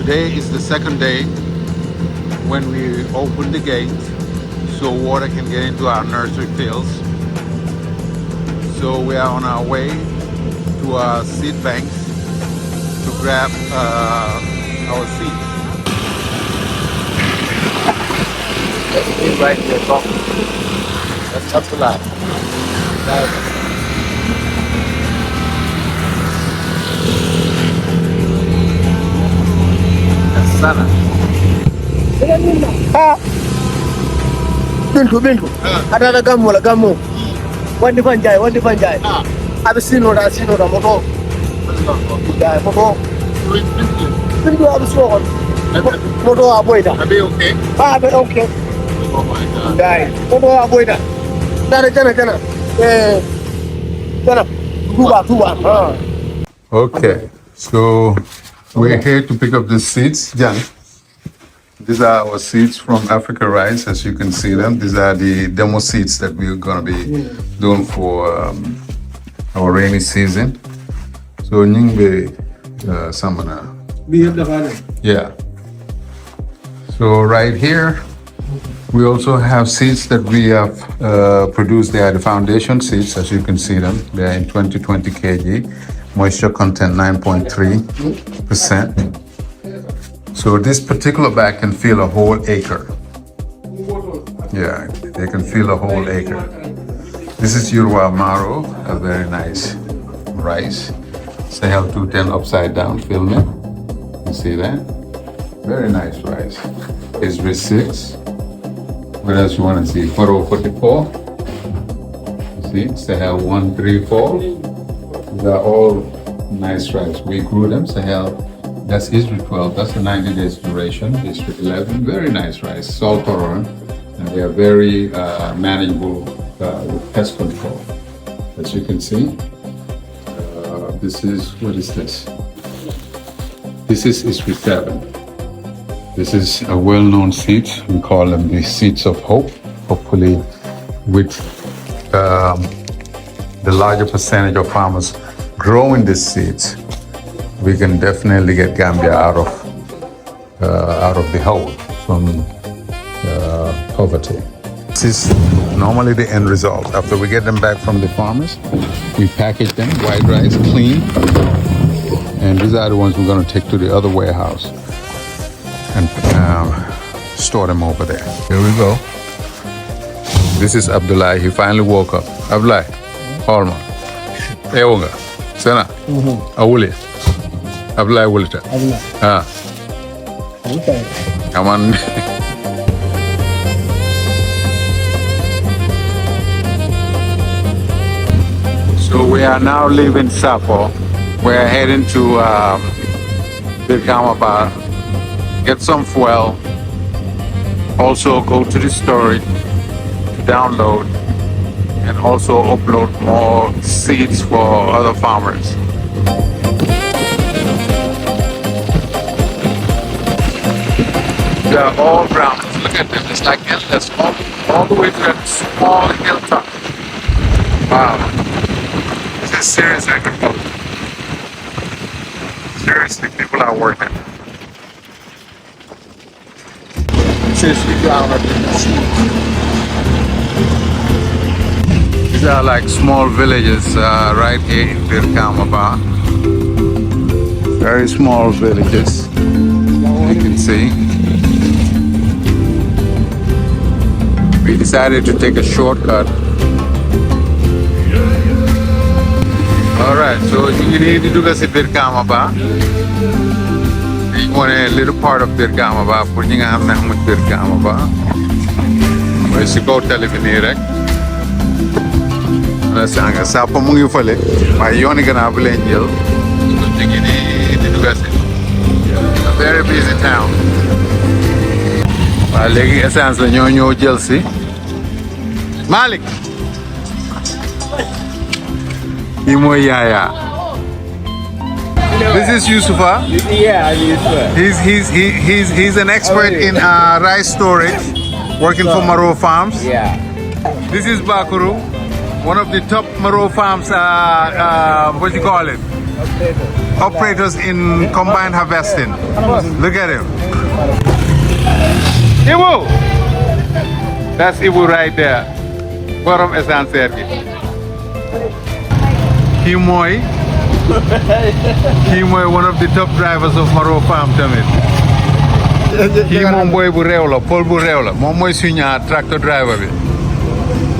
Today is the second day when we open the gate so water can get into our nursery fields. So we are on our way to our seed banks to grab our seeds. That's right here, top. That's up to that. That's Sana. Ah, Bintu. Ada gamu. Wandi panjai. Abisino moto. Jai moto. Bintu abisino. Moto aboida. Are they okay? Okay. Oh my God. Jai moto aboida. Jana. Jana. Tuba. Okay, so we're here to pick up the seeds, Jan. These are our seeds from Africa Rice, as you can see them. These are the demo seeds that we're going to be doing for our rainy season. So, Nyingbe Samana. Yeah. So, right here, we also have seeds that we have produced. They are the foundation seeds, as you can see them. They are in 20 kg, moisture content 9.3%. So this particular bag can fill a whole acre. Yeah, they can fill a whole acre. This is Yoruba Maro, a very nice rice. Sahel 210 upside down, film it. You see that? Very nice rice. It's V6. What else you want to see? Photo 44. You see, Sahel 134. These are all nice rice. We grew them, Sahel. That's Israel 12, that's a 90 days duration. Israel 11, very nice rice, salt tolerant, and they are very manageable with pest control. As you can see, this is, what is this? This is Israel 7. This is a well-known seed. We call them the seeds of hope. Hopefully, with the larger percentage of farmers growing these seeds, we can definitely get Gambia out of the hole from poverty. This is normally the end result. After we get them back from the farmers, we package them, white rice, clean, and these are the ones we're going to take to the other warehouse and store them over there. Here we go. This is Abdullah. He finally woke up. Abdullah, Holma, Ewoga, Sena, Awuli. Abdullah Wulita. Come on. So we are now leaving Sapo. We're heading to Birkamaba, get some fuel, also go to the storage to download, and also upload more seeds for other farmers. They are all brown. Look at them. It's like endless, all the way to that small hilltop. Wow. This is serious agriculture. Seriously, people are working. Seriously, these are like small villages right here in Birkamaba. Very small villages. You can see. We decided to take a shortcut. All right, so you need to do this in Birkamaba. You want a little part of Birkamaba, putting on Birkamaba. Where you go television, Sanga Sapa Mungi Fale, my Yonigan Avalanche, a very busy town. Legi essence la ñoo jël si Malik yi mooy Yaya. This is Yusufa. Yeah, Yusufa. He's an expert in rice storage, working for Maro Farms. Yeah. This is Bakuru, one of the top Maro Farms, what do you call it? Operators in combined harvesting. Look at him. Ibu! That's Ibu right there. Borom essentiel gi. Kii mooy one of the top drivers of Maro Farm tamit. Kii moom boy bu réew la pol bu réew la moom mooy suñu tractor driver bi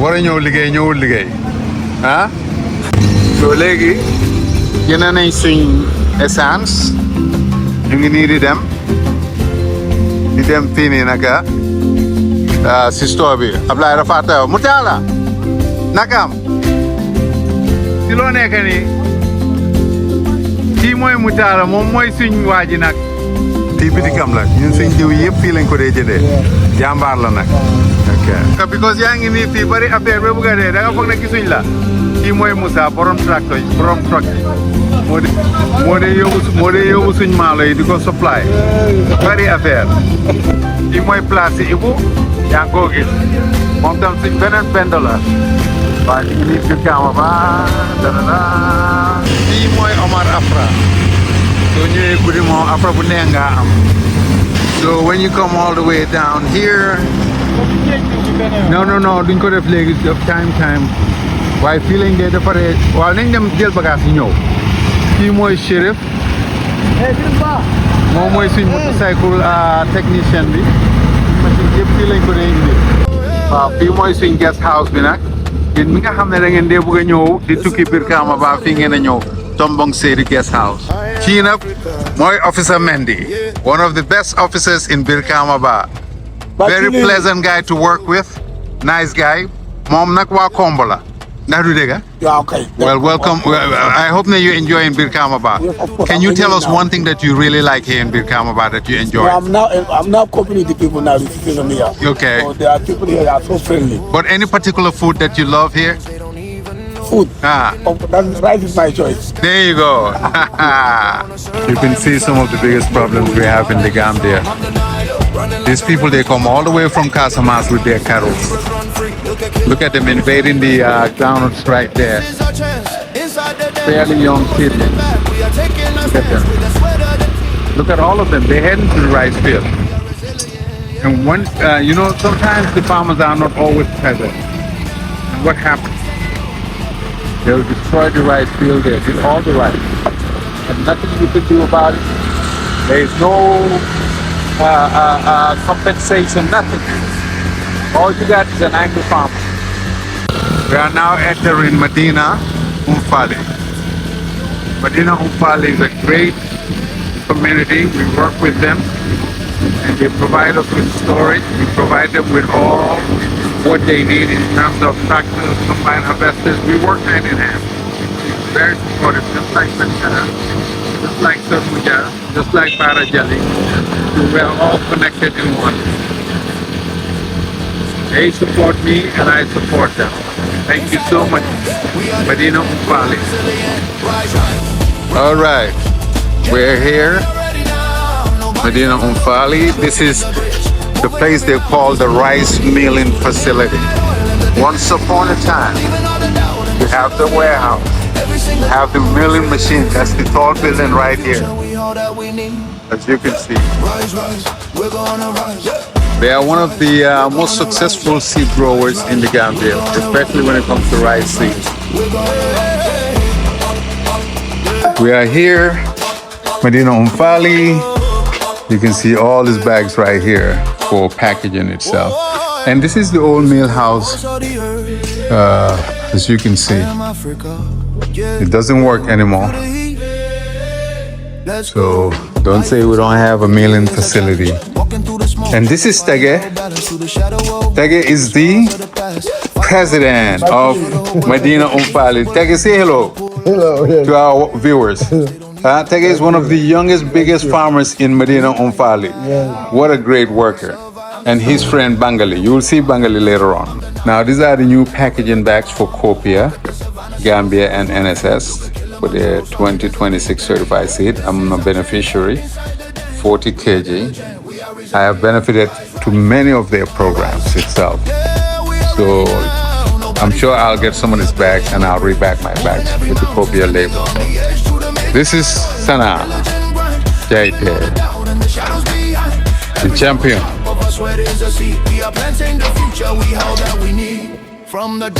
war a ñëw liggéey ñëwul liggéey ah. So léegi jënd nañ suñ essence ñu ngi nii di dem fii nii naka si store bi Ablaye Rafata mu taala nakam si loo nekk nii kii mooy mu taala moom mooy suñ waa ji nag fii bitikam la ñun suñ jiw yëpp fii lañ ko dee jëndee jàmbaar la nag ok because yaa ngi nii fii bari affaire ba bëgg a dee da nga foog ne gisuñ la kii mooy Moussa borom tracteur yi borom truck yi moo dee yóbbu suñ maalo yi di ko supply bari affaire kii mooy place yi Ibu yaa ngi koo gis moom tam suñ beneen bend la waaye ñu ngi nii biir kaama ba dana kii mooy Omar Afra soo ñëwee guddi moom Afra bu neex nga am so when you come all the way down here no duñ ko def léegi time waaye fii lañ dee defaree waaw nañ dem jël bagage yi ñëw kii mooy Chérif moom mooy suñ motocycle technicien bi machine yëpp fii lañ ko dee indi waaw fii mooy suñ guest house bi nag yéen mi nga xam ne da ngeen dee bëgg a ñëw di tukki Brikama ba fii ngeen a ñëw Tombong Seri guest house kii nag mooy officer Mendy one of the best officers in Brikama ba very pleasant guy to work with nice guy moom nag waa Kombo la ndax du dëgg well welcome I hope that you enjoy in Brikama ba can you tell us one thing that you really like here in Brikama ba that you enjoy I'm now coping with the people now visiting me here. Okay. So there are people here that are so friendly. But any particular food that you love here? Food. Rice is my choice. There you go. You can see some of the biggest problems we have in the Gambia. These people, they come all the way from Casamas with their cattle. Look at them invading the grounds right there. Fairly young kids. Look at them. Look at all of them. They're heading to the rice field. And when, sometimes the farmers are not always present. And what happens? They'll destroy the rice field, they'll get all the rice. And nothing you can do about it. There is no compensation, nothing. All you got is an angry farmer. We are now entering Medina Umfali. Medina Umfali is a great community. We work with them and they provide us with storage. We provide them with all what they need in terms of tractors, combined harvesters. We work hand in hand. Very supportive, just like Manchana, just like Sabuja, just like Parajali. We're all connected in one. They support me and I support them. Thank you so much, Medina Umfali. All right, we're here, Medina Umfali. This is the place they call the rice milling facility. Once upon a time, you have the warehouse, you have the milling machine. That's the tall building right here, as you can see. They are one of the most successful seed growers in the Gambia, especially when it comes to rice seeds. We are here, Medina Umfali. You can see all these bags right here for packaging itself. And this is the old mill house, as you can see. It doesn't work anymore. So don't say we don't have a milling facility. And this is Tege. Tege is the president of Medina Umfali. Tege, say hello. Hello. To our viewers. Tege is one of the youngest, biggest farmers in Medina Umfali. What a great worker. And his friend Bangali. You will see Bangali later on. Now, these are the new packaging bags for Copia, Gambia, and NSS for the 2026 certified seed. I'm a beneficiary, 40 kg. I have benefited to many of their programs itself. So I'm sure I'll get some of these bags and I'll reback my bags with the Copia label. This is Sana. Right there. The champion.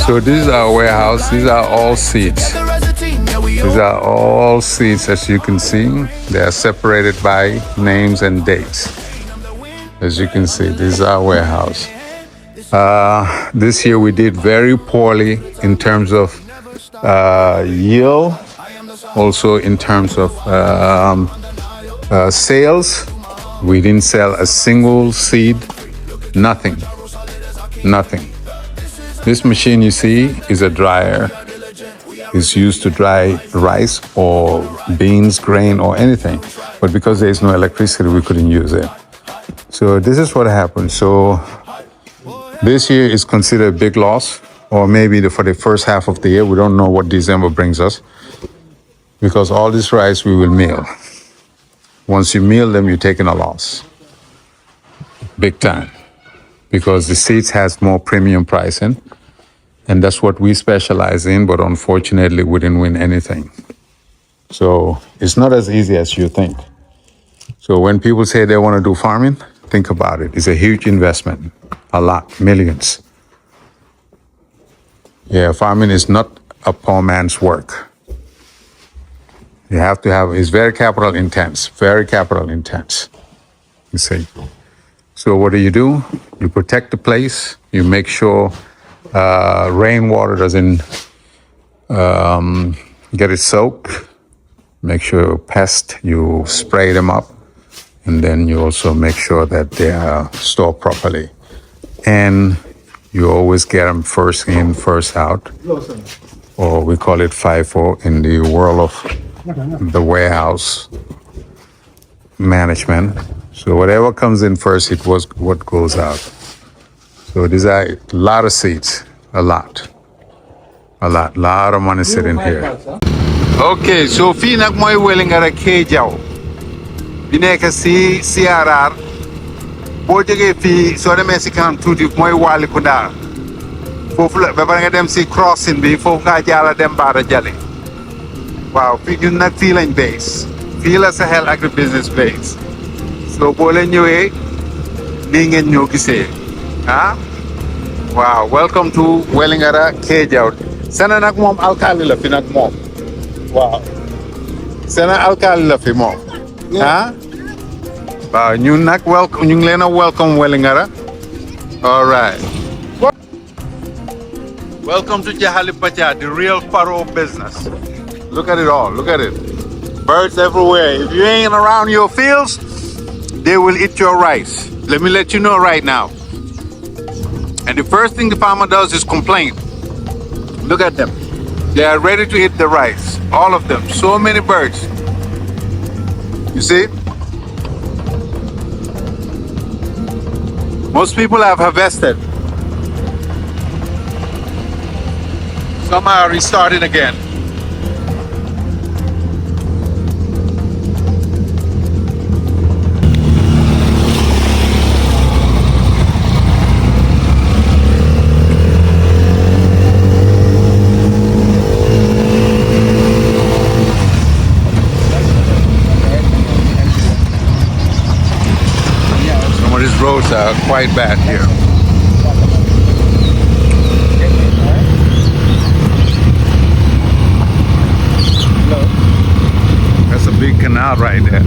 So this is our warehouse. These are all seats. These are all seats, as you can see. They are separated by names and dates. As you can see, this is our warehouse. This year we did very poorly in terms of yield, also in terms of sales. We didn't sell a single seed, nothing. This machine you see is a dryer. It's used to dry rice or beans, grain, or anything. But because there is no electricity, we couldn't use it. So this is what happened. So this year is considered a big loss, or maybe for the first half of the year. We don't know what December brings us, because all this rice we will meal. Once you meal them, you're taking a loss. Big time. Because the seeds has more premium pricing, and that's what we specialize in, but unfortunately we didn't win anything. So it's not as easy as you think. So when people say they want to do farming, think about it. It's a huge investment, a lot, millions. Yeah, farming is not a poor man's work. You have to have, it's very capital intense, you see. So what do? You protect the place, you make sure rainwater doesn't get it soaked, make sure pests, you spray them up, and then you also make sure that they are stored properly. And you always get them first in, first out, or we call it FIFO in the world of the warehouse management. So whatever comes in first, it was what goes out. So these are a lot of seeds, a lot of money sitting here. Okay, so fii nag mooy Wellingara Kejaw bi nekk si CRR. boo jógee fii soo demee si kanam tuuti mooy Walikunda foofu la ba pare nga dem si crossing bi foofu ngaa jaala dem Baara Jale. Waaw fii ñun nag fii lañ base. Fii la Sahel Agribusiness base. So boo leen ñëwee nii ngeen ñoo gisee ah. Wow, welcome to Wellingara Kejaw. Sana nag moom alkali la fi nag moom. Wow. Sana alkali la fi moom. Ah. Wow, ñu nag welcome, ñu ngi leen a welcome Wellingara. All right. Welcome to Jahali Pacha, the real Faro business. Look at it all. Look at it. Birds everywhere. If you ain't around your fields, they will eat your rice. Let me let you know right now. And the first thing the farmer does is complain. Look at them. They are ready to eat the rice. All of them. So many birds. You see? Most people have harvested. Some are restarting again. Some of these roads are quite bad here. That's a big canal right there.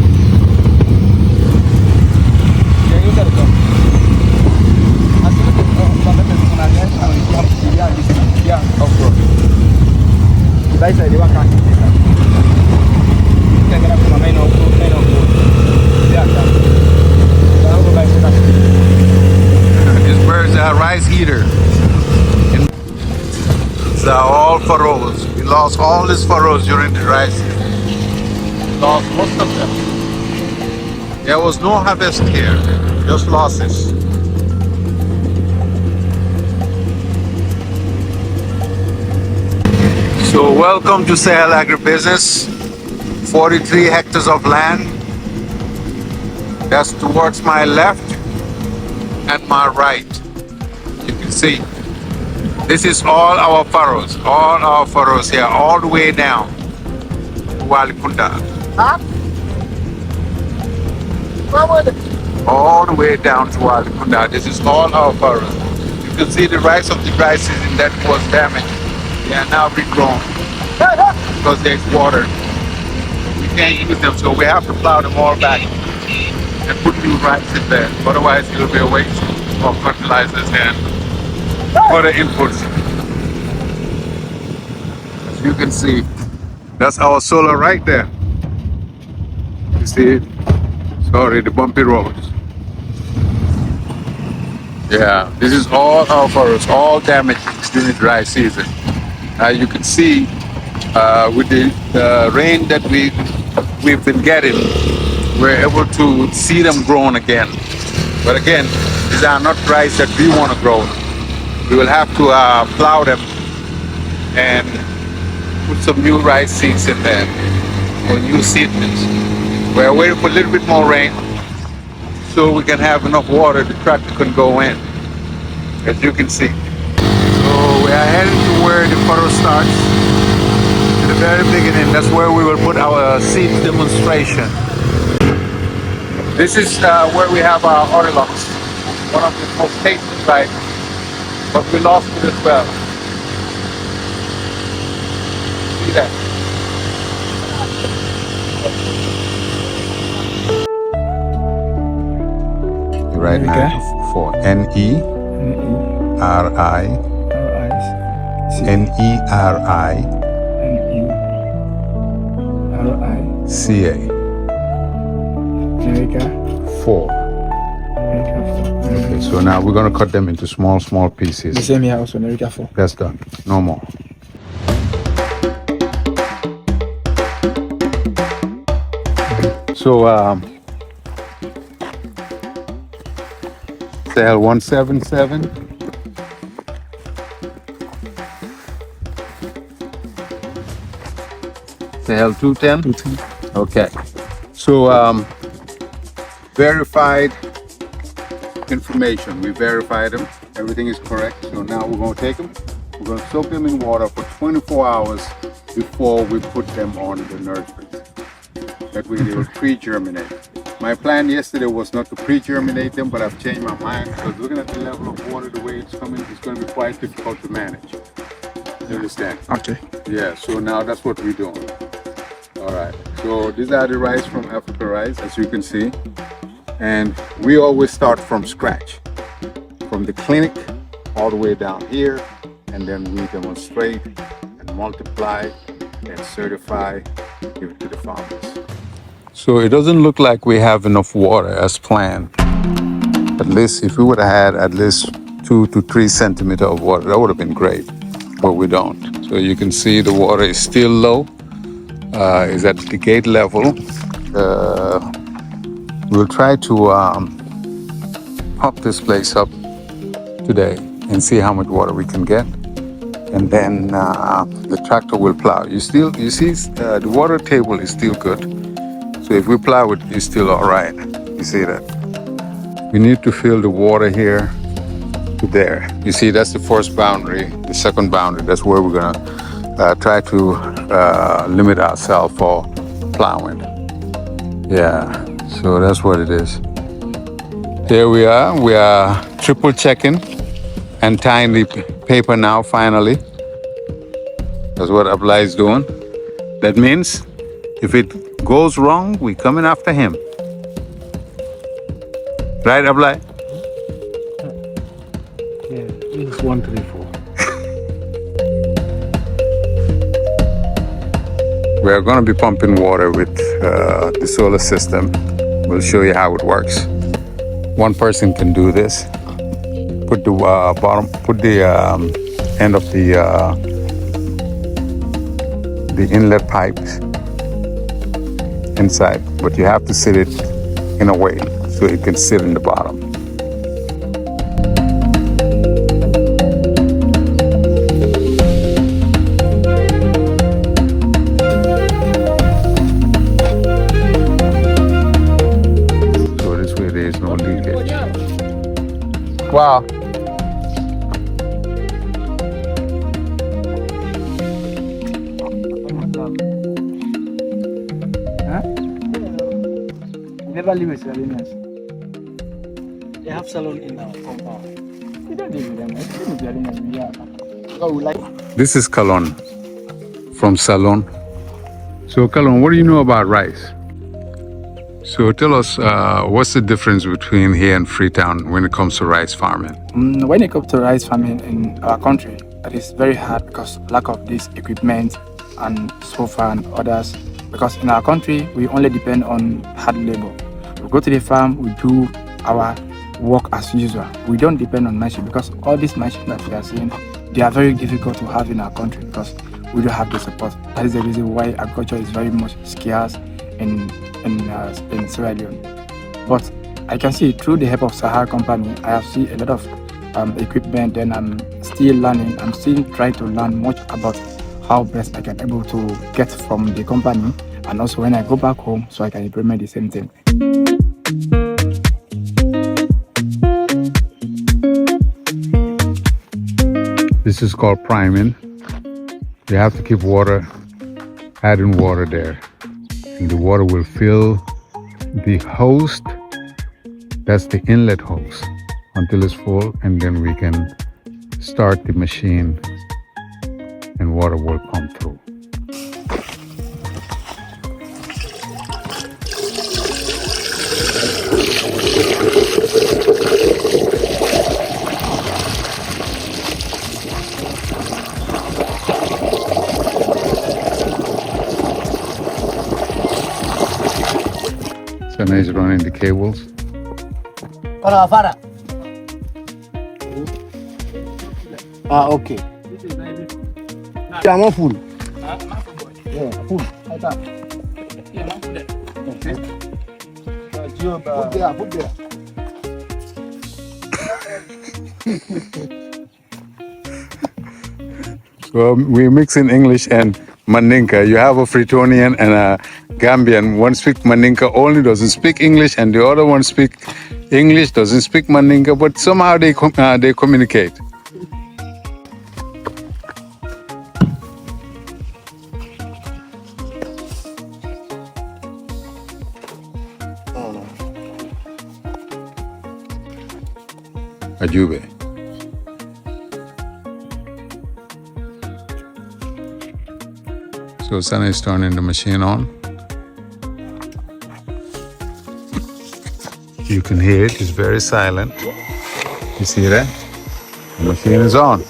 These birds are rice eaters. These are all furrows. We lost all these furrows during the dry season. Lost most of them. There was no harvest here, just losses. So welcome to Sahel Agribusiness. 43 hectares of land. That's towards my left and my right. You can see. This is all our furrows here, all the way down. Walikunda. Huh? All the way down to Walikunda. This is all our forest. You can see the rise of the dry season that was damaged. They are now regrown because there's water. We can't use them, so we have to plow them all back and put new rice in there. Otherwise, it will be a waste of fertilizers and other inputs. As you can see, that's our solar right there. You see it? Sorry, the bumpy roads. Yeah, this is all our forests, all damaged during the dry season. You can see with the rain that we've been getting, we're able to see them growing again. But again, these are not rice that we want to grow. We will have to plow them and put some new rice seeds in there, or new seedlings. We're waiting for a little bit more rain so we can have enough water the tractor can go in, as you can see. So we are heading to where the furrow starts, to the very beginning. That's where we will put our seed demonstration. This is where we have our Orlox, one of the most tasty rice, but we lost it as well. See that? You write now for Neri. Nerica 4. Okay, so now we're going to cut them into small pieces. The same here also, Nerica 4. That's done. No more. So, Sahel 177. Sahel 210. Okay. So, verified information. We verified them. Everything is correct. So now we're going to take them. We're going to soak them in water for 24 hours before we put them on the nursery. That way they will pre-germinate. My plan yesterday was not to pre-germinate them, but I've changed my mind because looking at the level of water, the way it's coming, it's going to be quite difficult to manage. You understand? Okay. Yeah, so now that's what we're doing. All right, so these are the rice from Africa rice, as you can see. And we always start from scratch, from the clinic all the way down here, and then we demonstrate and multiply and certify, give it to the farmers. So it doesn't look like we have enough water as planned. At least if we would have had at least 2 to 3 centimeters of water, that would have been great, but we don't. So you can see the water is still low, is at the gate level. We'll try to pump this place up today and see how much water we can get. And then the tractor will plow. You see the water table is still good. So if we plow it, it's still all right. You see that? We need to fill the water here to there. You see, that's the first boundary. The second boundary, that's where we're gonna try to limit ourselves for plowing. Yeah, so that's what it is. Here we are triple checking and tying the paper now finally. That's what Abla is doing. That means if it goes wrong, we coming after him. Right, Abla? Yeah, this is 1, 3, 4. We're going to be pumping water with the solar system. We'll show you how it works. One person can do this. Put the end of the inlet pipes inside, but you have to sit it in a way so it can sit in the bottom. So this way there is no leakage. Wow. never live with Sierra. They have salon in our compound. We don't live with them. I live with Sierra. Yeah. We like. This is Kalon from Salon. So Kalon, what do you know about rice? So tell us, what's the difference between here and Freetown when it comes to rice farming? When it comes to rice farming in our country, it is very hard because lack of this equipment and so far and others. Because in our country, we only depend on hard labor. We go to the farm, we do our work as usual. We don't depend on machine because all these machines that we are seeing, they are very difficult to have in our country because we don't have the support. That is the reason why agriculture is very much scarce in Sierra Leone. But I can see through the help of Sahel company, I have seen a lot of equipment, and I'm still learning. I'm still trying to learn much about how best I can able to get from the company, and also when I go back home, so I can implement the same thing. This is called priming. You have to keep adding water there. And the water will fill the hose, that's the inlet hose, until it's full, and then we can start the machine and water will pump through. Sana is running the cables. Okay. I'm full. Yeah, full. Put there. So we're mixing English and Mandinka. You have a Freetonian and a Gambian. One speaks Mandinka only, doesn't speak English, and the other one speaks English, doesn't speak Mandinka, but somehow they communicate. Ajube. So Sana is turning the machine on. You can hear it, it's very silent. You see that? The machine is on.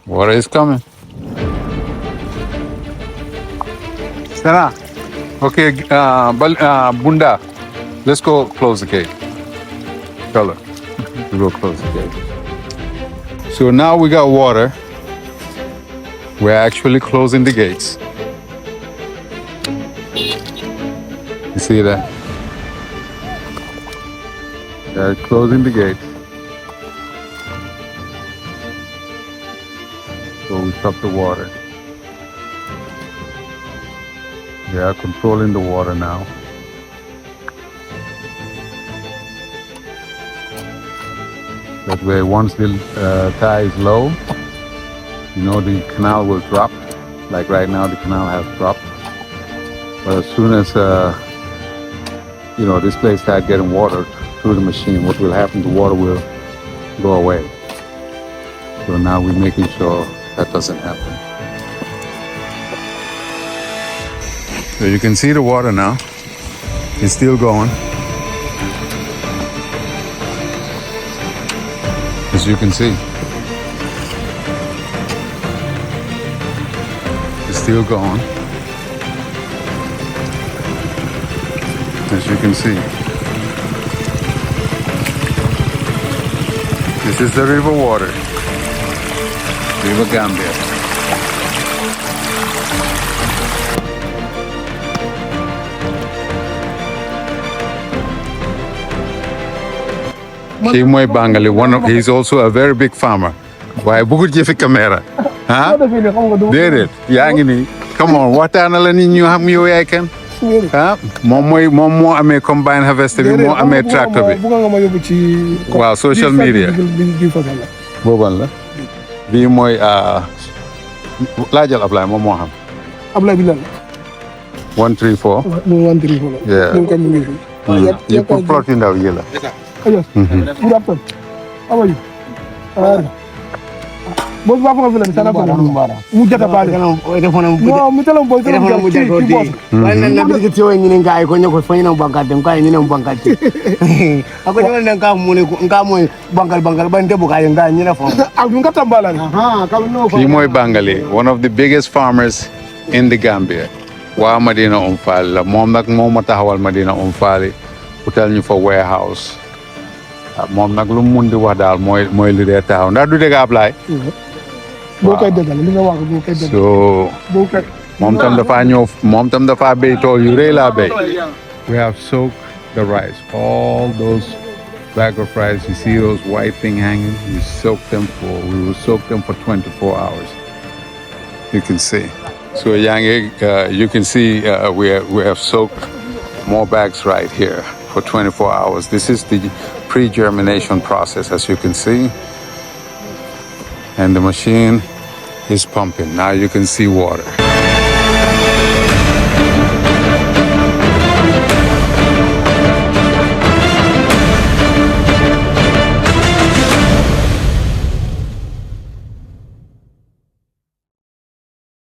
Water is coming. Sana, okay, Bunda, let's go close the gate. Tell her. We'll go close the gate. So now we got water. We're actually closing the gates. You see that? They're closing the gates. So we stop the water. They are controlling the water now. That way, once the tide is low, you know the canal will drop. Like right now, the canal has dropped. But as soon as this place starts getting water through the machine, what will happen? The water will go away. So now we're making sure that doesn't happen. So you can see the water now. It's still going. As you can see, it's still going. As you can see, this is the river water, River Gambia. Kii mooy Bangali, he's also a very big farmer. Waaye bëggul jëfi caméra. Ah? Déedéet, yaa ngi nii. Come on, waxtaana la nit ñu xam yow yaay kan. Ah, moom moo amee combine harvester bi, moo amee tractor bi. Waaw, social media. Booban la. Bii mooy laajal Ablaye moom moo xam. Ablaye bi lan 134. mu 134 la. Yeah. moom kam mu ngi fi. yi pour plot yu ndaw yi la. Ayos. Good afternoon. How are you? Boss ba ko vile sana ko mu jata pale. No, mi tala boy tala mu jata. Wala na bigiti wa nyine ngai ko nyako fanya na bankate ngai nyine bankate. Ako jona nka mu ne nka mu bangal ba ndebo ka ngai nyine fo. Ak nga tambala. Kii mooy Bangali, one of the biggest farmers in the Gambia. waa Madina Fall la moom nag moo ma taxawal Madina Fall utal ñu fa warehouse moom nag lu mu mun di wax daal mooy li dee taxaw ndax du dëgg Ablaye. boo koy dëggal li nga wax boo koy dëggal. so moom tam dafa ñëw moom tam dafa béy tool yu rëy laa béy. we have soaked the rice, all those bag of rice, you see those white thing hanging, we will soak them for 24 hours. You can see. So you can see we have soaked more bags right here for 24 hours. This is the pre-germination process, as you can see. And the machine is pumping. Now you can see water.